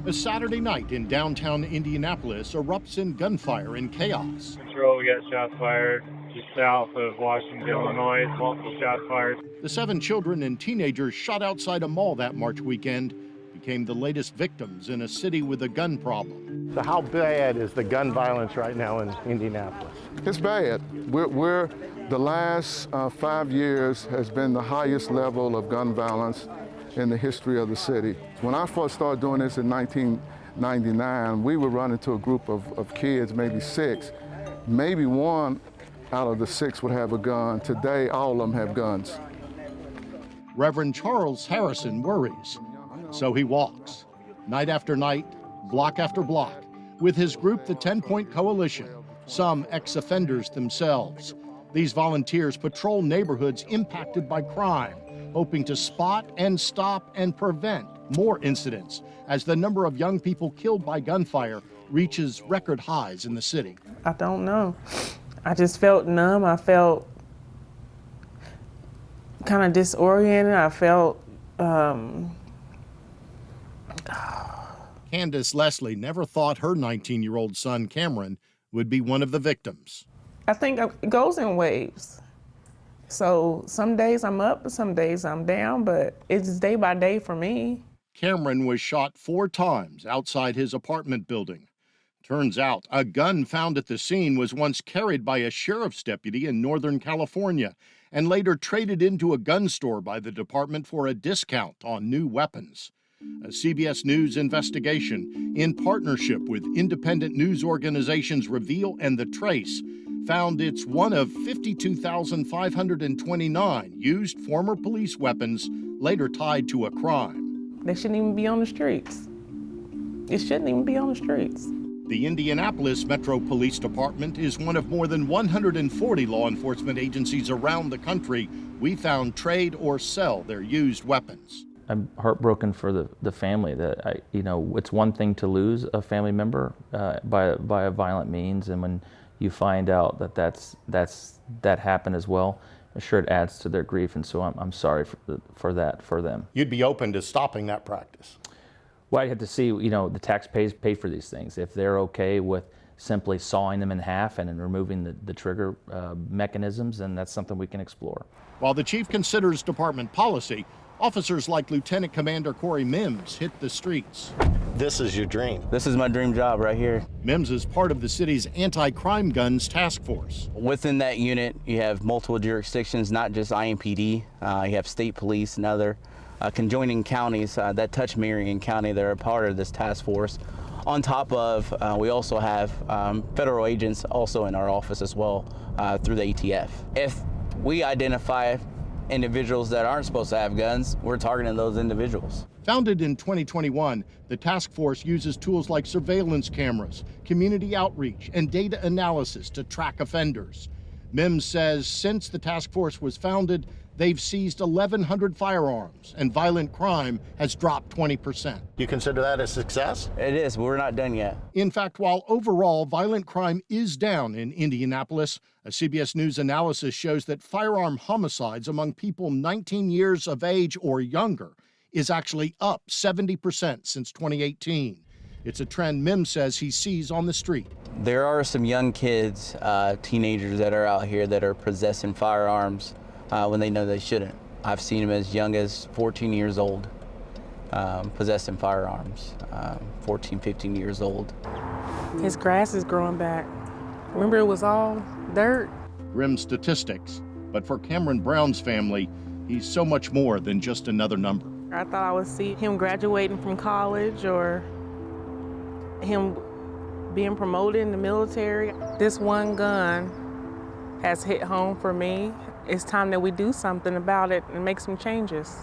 A Saturday night in downtown Indianapolis erupts in gunfire and chaos. Control, we got shots fired just south of Washington, Illinois. Multiple shots fired. The 7 children and teenagers shot outside a mall that March weekend became the latest victims in a city with a gun problem. So how bad is the gun violence right now in Indianapolis? It's bad. We're the last 5 years has been the highest level of gun violence in the history of the city. When I first started doing this in 1999, we would run into a group of kids, maybe 6. Maybe 1 out of the 6 would have a gun. Today, all of them have guns. Reverend Charles Harrison worries. So he walks, night after night, block after block, with his group, the 10-Point Coalition, some ex-offenders themselves. These volunteers patrol neighborhoods impacted by crime, hoping to spot and stop and prevent more incidents as the number of young people killed by gunfire reaches record highs in the city. I don't know. I just felt numb. I felt kind of disoriented. I felt Candace Leslie never thought her 19-year-old son, Cameron, would be one of the victims. I think it goes in waves. So some days I'm up, some days I'm down, but it's day by day for me. Cameron was shot 4 times outside his apartment building. Turns out a gun found at the scene was once carried by a sheriff's deputy in Northern California and later traded into a gun store by the department for a discount on new weapons. A CBS News investigation, in partnership with independent news organizations Reveal and The Trace, found it's one of 52,529 used former police weapons later tied to a crime. They shouldn't even be on the streets. It shouldn't even be on the streets. The Indianapolis Metro Police Department is one of more than 140 law enforcement agencies around the country we found trade or sell their used weapons. I'm heartbroken for the family. That it's one thing to lose a family member by a violent means, and when you find out that happened as well, I'm sure it adds to their grief, and so I'm sorry for that for them. You'd be open to stopping that practice? Well, I'd have to see, the taxpayers pay for these things. If they're okay with simply sawing them in half and then removing the trigger mechanisms, then that's something we can explore. While the chief considers department policy, officers like Lieutenant Commander Corey Mims hit the streets. This is your dream. This is my dream job right here. Mims is part of the city's anti-crime guns task force. Within that unit, you have multiple jurisdictions, not just IMPD. You have state police and other conjoining counties that touch Marion County that are part of this task force. On top of, we also have federal agents also in our office as well through the ATF. If we identify individuals that aren't supposed to have guns, we're targeting those individuals. Founded in 2021, the task force uses tools like surveillance cameras, community outreach, and data analysis to track offenders. Mims says since the task force was founded, they've seized 1,100 firearms, and violent crime has dropped 20%. You consider that a success? It is, but we're not done yet. In fact, while overall violent crime is down in Indianapolis, a CBS News analysis shows that firearm homicides among people 19 years of age or younger is actually up 70% since 2018. It's a trend Mims says he sees on the street. There are some young kids, teenagers that are out here that are possessing firearms when they know they shouldn't. I've seen them as young as 14 years old, possessing firearms, 14, 15 years old. His grass is growing back. Remember, it was all dirt. Grim statistics, but for Cameron Brown's family, he's so much more than just another number. I thought I would see him graduating from college or him being promoted in the military. This one gun has hit home for me. It's time that we do something about it and make some changes.